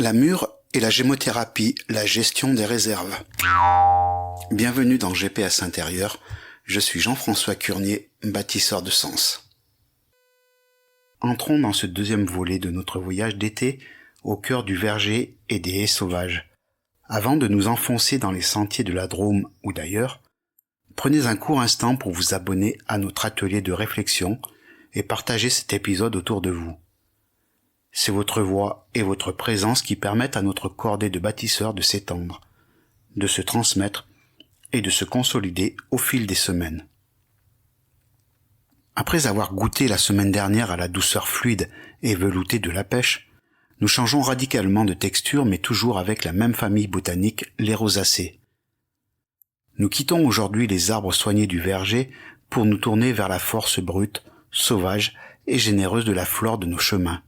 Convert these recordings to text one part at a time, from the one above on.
La mûre et la gémothérapie, la gestion des réserves. Bienvenue dans GPS intérieur, je suis Jean-François Curnier, bâtisseur de sens. Entrons dans ce deuxième volet de notre voyage d'été au cœur du verger et des haies sauvages. Avant de nous enfoncer dans les sentiers de la Drôme ou d'ailleurs, prenez un court instant pour vous abonner à notre atelier de réflexion et partager cet épisode autour de vous. C'est votre voix et votre présence qui permettent à notre cordée de bâtisseurs de s'étendre, de se transmettre et de se consolider au fil des semaines. Après avoir goûté la semaine dernière à la douceur fluide et veloutée de la pêche, nous changeons radicalement de texture mais toujours avec la même famille botanique, les rosacées. Nous quittons aujourd'hui les arbres soignés du verger pour nous tourner vers la force brute, sauvage et généreuse de la flore de nos chemins.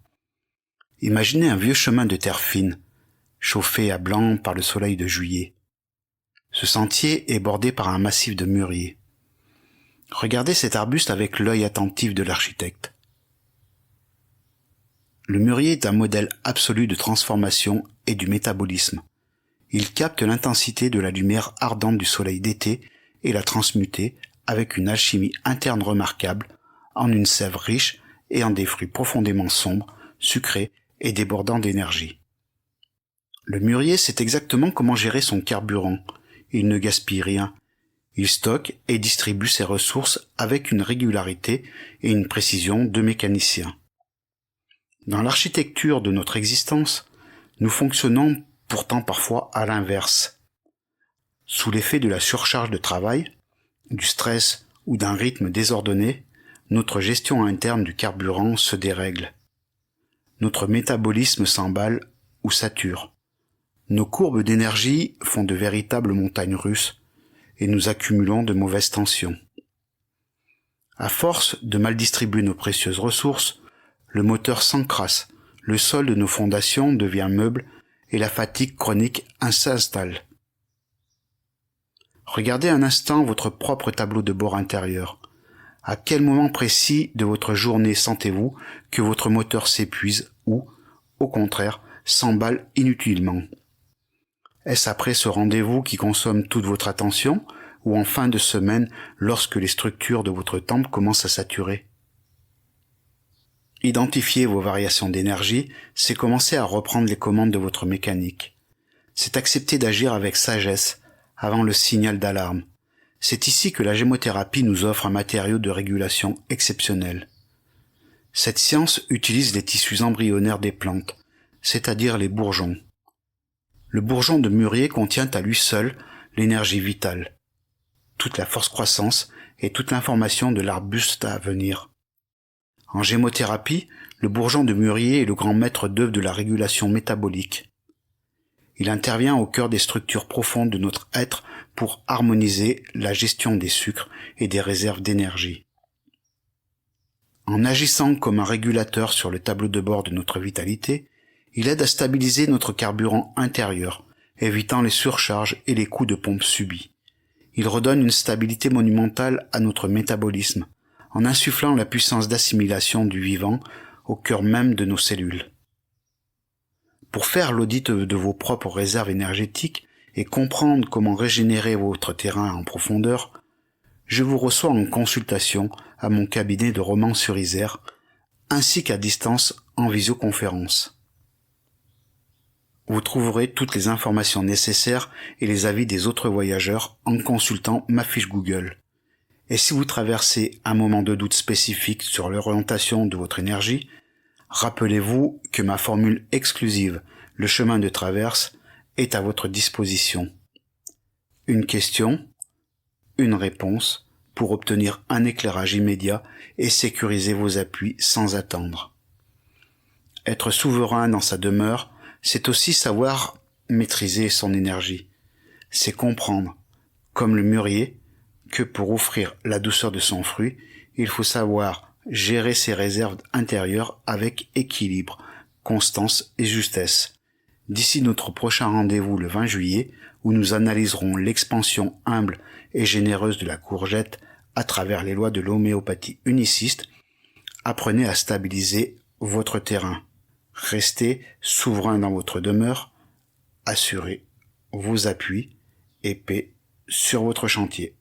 Imaginez un vieux chemin de terre fine, chauffé à blanc par le soleil de juillet. Ce sentier est bordé par un massif de mûriers. Regardez cet arbuste avec l'œil attentif de l'architecte. Le mûrier est un modèle absolu de transformation et du métabolisme. Il capte l'intensité de la lumière ardente du soleil d'été et la transmute avec une alchimie interne remarquable en une sève riche et en des fruits profondément sombres, sucrés et débordant d'énergie. Le mûrier sait exactement comment gérer son carburant. Il ne gaspille rien. Il stocke et distribue ses ressources avec une régularité et une précision de mécanicien. Dans l'architecture de notre existence, nous fonctionnons pourtant parfois à l'inverse. Sous l'effet de la surcharge de travail, du stress ou d'un rythme désordonné, notre gestion interne du carburant se dérègle. Notre métabolisme s'emballe ou sature. Nos courbes d'énergie font de véritables montagnes russes et nous accumulons de mauvaises tensions. À force de mal distribuer nos précieuses ressources, le moteur s'encrasse, le sol de nos fondations devient meuble et la fatigue chronique s'installe. Regardez un instant votre propre tableau de bord intérieur. À quel moment précis de votre journée sentez-vous que votre moteur s'épuise ou, au contraire, s'emballe inutilement? Est-ce après ce rendez-vous qui consomme toute votre attention ou en fin de semaine lorsque les structures de votre temple commencent à saturer? Identifier vos variations d'énergie, c'est commencer à reprendre les commandes de votre mécanique. C'est accepter d'agir avec sagesse avant le signal d'alarme. C'est ici que la gémothérapie nous offre un matériau de régulation exceptionnel. Cette science utilise les tissus embryonnaires des plantes, c'est-à-dire les bourgeons. Le bourgeon de mûrier contient à lui seul l'énergie vitale, toute la force croissance et toute l'information de l'arbuste à venir. En gémothérapie, le bourgeon de mûrier est le grand maître d'œuvre de la régulation métabolique. Il intervient au cœur des structures profondes de notre être pour harmoniser la gestion des sucres et des réserves d'énergie. En agissant comme un régulateur sur le tableau de bord de notre vitalité, il aide à stabiliser notre carburant intérieur, évitant les surcharges et les coups de pompe subis. Il redonne une stabilité monumentale à notre métabolisme, en insufflant la puissance d'assimilation du vivant au cœur même de nos cellules. Pour faire l'audit de vos propres réserves énergétiques et comprendre comment régénérer votre terrain en profondeur, je vous reçois en consultation à mon cabinet de Romans-sur-Isère, ainsi qu'à distance en visioconférence. Vous trouverez toutes les informations nécessaires et les avis des autres voyageurs en consultant ma fiche Google. Et si vous traversez un moment de doute spécifique sur l'orientation de votre énergie, rappelez-vous que ma formule exclusive, le chemin de traverse, est à votre disposition. Une question, une réponse pour obtenir un éclairage immédiat et sécuriser vos appuis sans attendre. Être souverain dans sa demeure, c'est aussi savoir maîtriser son énergie. C'est comprendre, comme le mûrier, que pour offrir la douceur de son fruit, il faut savoir gérer ses réserves intérieures avec équilibre, constance et justesse. D'ici notre prochain rendez-vous le 20 juillet, où nous analyserons l'expansion humble et généreuse de la courgette à travers les lois de l'homéopathie uniciste, apprenez à stabiliser votre terrain. Restez souverain dans votre demeure, assurez vos appuis et paix sur votre chantier.